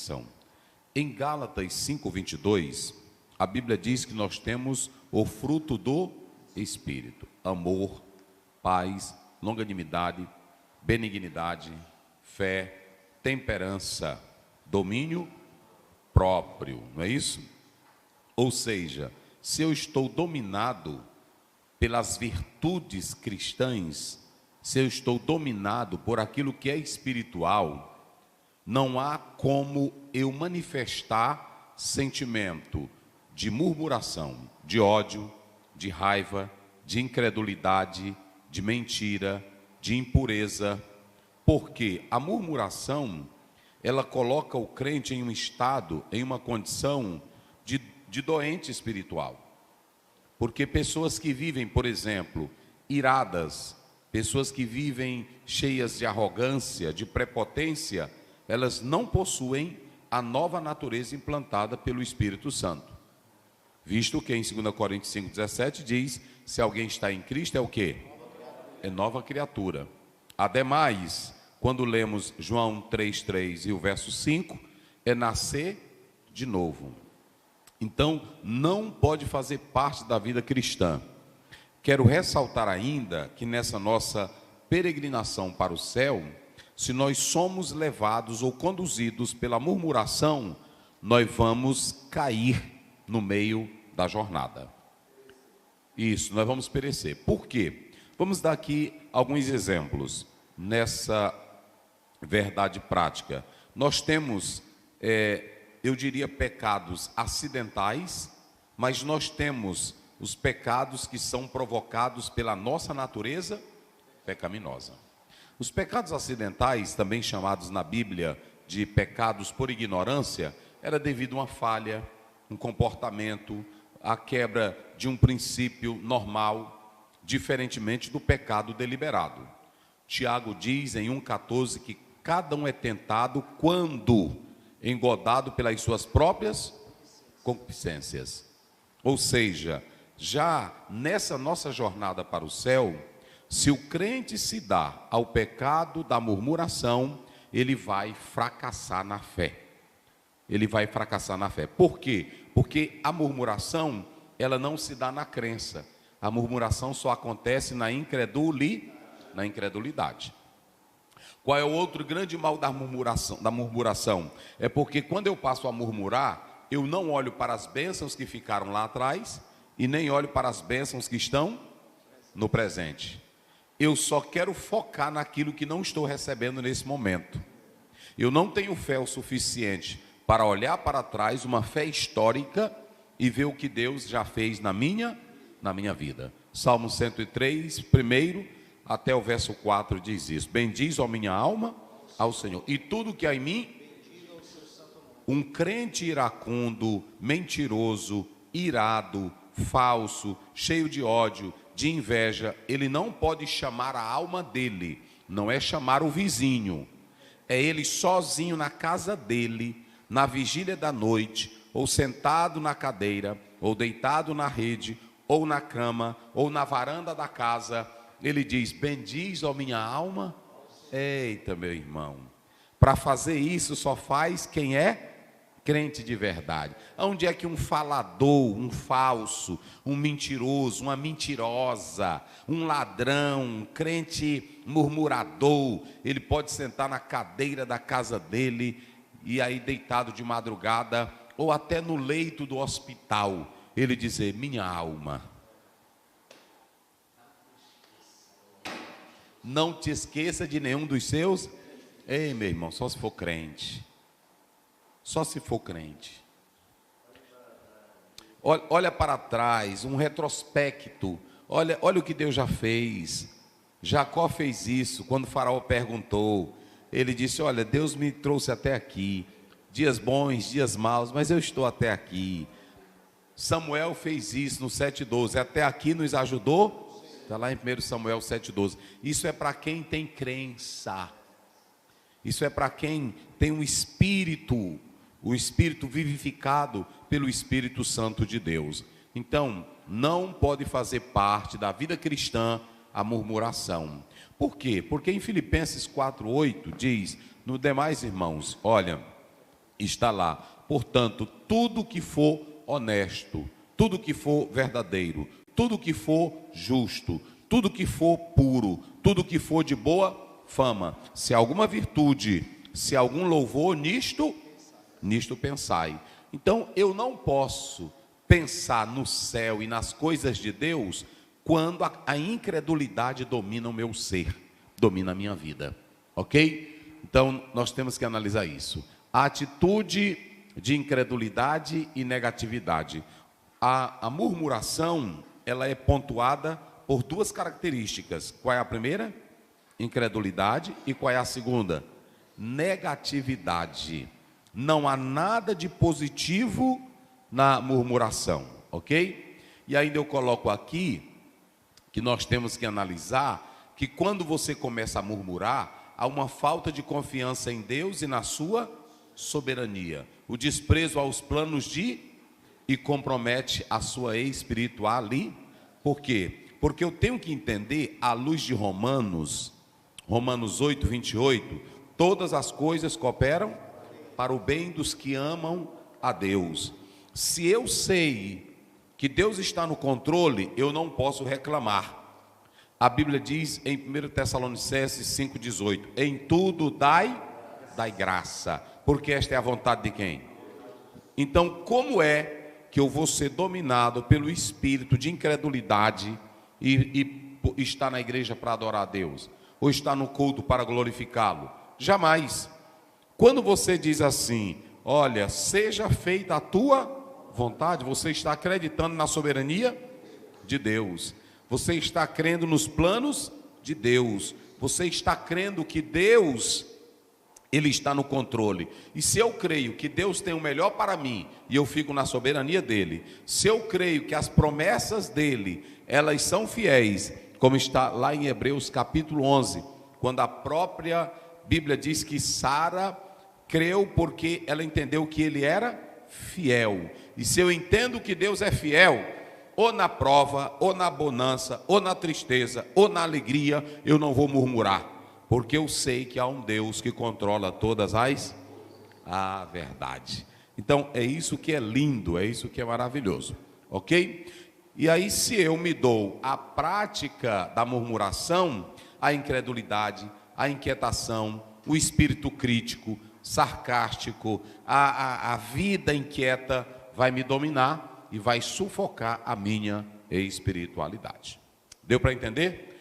são. Em Gálatas 5:22, a Bíblia diz que nós temos o fruto do Espírito: amor, paz, longanimidade, benignidade, fé, temperança, domínio próprio, não é isso? Ou seja, se eu estou dominado pelas virtudes cristãs, se eu estou dominado por aquilo que é espiritual, não há como eu manifestar sentimento de murmuração, de ódio, de raiva, de incredulidade, de mentira, de impureza, porque a murmuração, ela coloca o crente em um estado, em uma condição de doente espiritual. Porque pessoas que vivem, por exemplo, iradas, pessoas que vivem cheias de arrogância, de prepotência, elas não possuem a nova natureza implantada pelo Espírito Santo. Visto que em 2 Coríntios 5:17 diz, se alguém está em Cristo é o quê? É nova criatura. Ademais, quando lemos João 3:3 e o verso 5, é nascer de novo. Então, não pode fazer parte da vida cristã. Quero ressaltar ainda que nessa nossa peregrinação para o céu, se nós somos levados ou conduzidos pela murmuração, nós vamos cair no meio da jornada. Isso, nós vamos perecer. Por quê? Vamos dar aqui alguns exemplos nessa verdade prática. Nós temos, eu diria, pecados acidentais, mas nós temos os pecados que são provocados pela nossa natureza pecaminosa. Os pecados acidentais, também chamados na Bíblia de pecados por ignorância, era devido a uma falha, um comportamento, a quebra de um princípio normal, diferentemente do pecado deliberado. Tiago diz em 1,14 que cada um é tentado quando engodado pelas suas próprias concupiscências. Ou seja, já nessa nossa jornada para o céu, se o crente se dá ao pecado da murmuração, ele vai fracassar na fé. Ele vai fracassar na fé. Por quê? Porque a murmuração, ela não se dá na crença. A murmuração só acontece na incredulidade. Qual é o outro grande mal da murmuração? É porque quando eu passo a murmurar, eu não olho para as bênçãos que ficaram lá atrás e nem olho para as bênçãos que estão no presente. Eu só quero focar naquilo que não estou recebendo nesse momento. Eu não tenho fé o suficiente para olhar para trás, uma fé histórica, e ver o que Deus já fez na minha vida. Salmo 103, primeiro até o verso 4 diz isso: bendiz, ó minha alma, ao Senhor, e tudo que há em mim. Um crente iracundo, mentiroso, irado, falso, cheio de ódio, de inveja, ele não pode chamar a alma dele, não é chamar o vizinho, é ele sozinho na casa dele, na vigília da noite, ou sentado na cadeira, ou deitado na rede, ou na cama, ou na varanda da casa, ele diz: bendiz, ó minha alma. Eita, meu irmão, para fazer isso só faz quem é crente de verdade. Onde é que um falador, um falso, um mentiroso, uma mentirosa, um ladrão, um crente murmurador, ele pode sentar na cadeira da casa dele e aí deitado de madrugada ou até no leito do hospital, ele dizer: minha alma, não te esqueça de nenhum dos seus. Ei, meu irmão, só se for crente. Só se for crente. Olha para trás, um retrospecto. Olha o que Deus já fez. Jacó fez isso quando o faraó perguntou. Ele disse: olha, Deus me trouxe até aqui. Dias bons, dias maus, mas eu estou até aqui. Samuel fez isso no 7:12. Até aqui nos ajudou. Está lá em 1 Samuel 7:12. Isso é para quem tem crença. Isso é para quem tem um espírito, o espírito vivificado pelo Espírito Santo de Deus. Então, não pode fazer parte da vida cristã a murmuração. Por quê? Porque em Filipenses 4:8 diz: no demais, irmãos, olha, está lá. Portanto, tudo que for honesto, tudo que for verdadeiro, tudo que for justo, tudo que for puro, tudo que for de boa fama, se alguma virtude, se algum louvor, nisto pensai. Então, eu não posso pensar no céu e nas coisas de Deus quando a incredulidade domina o meu ser, domina a minha vida, ok? Então, nós temos que analisar isso. A atitude de incredulidade e negatividade. A murmuração, ela é pontuada por duas características. Qual é a primeira? Incredulidade. E qual é a segunda? Negatividade. Não há nada de positivo na murmuração, ok? E ainda eu coloco aqui que nós temos que analisar que quando você começa a murmurar, há uma falta de confiança em Deus e na sua soberania. O desprezo aos planos e compromete a sua espiritualidade. Por quê? Porque eu tenho que entender, à luz de Romanos 8, 28, todas as coisas cooperam para o bem dos que amam a Deus. Se eu sei que Deus está no controle, eu não posso reclamar. A Bíblia diz em 1 Tessalonicenses 5,18, em tudo dai graça, porque esta é a vontade de quem? Então, como é que eu vou ser dominado pelo espírito de incredulidade e estar na igreja para adorar a Deus? Ou estar no culto para glorificá-lo? Jamais. Quando você diz assim, olha, seja feita a tua vontade, você está acreditando na soberania de Deus. Você está crendo nos planos de Deus. Você está crendo que Deus, Ele está no controle. E se eu creio que Deus tem o melhor para mim, e eu fico na soberania dEle, se eu creio que as promessas dEle, elas são fiéis, como está lá em Hebreus capítulo 11, quando a própria Bíblia diz que Sara creu porque ela entendeu que Ele era fiel. E se eu entendo que Deus é fiel, ou na prova, ou na bonança, ou na tristeza, ou na alegria, eu não vou murmurar, porque eu sei que há um Deus que controla todas a verdade. Então é isso que é lindo, é isso que é maravilhoso, ok? E aí, se eu me dou a prática da murmuração, a incredulidade, a inquietação, o espírito crítico, sarcástico, a vida inquieta vai me dominar e vai sufocar a minha espiritualidade. Deu para entender?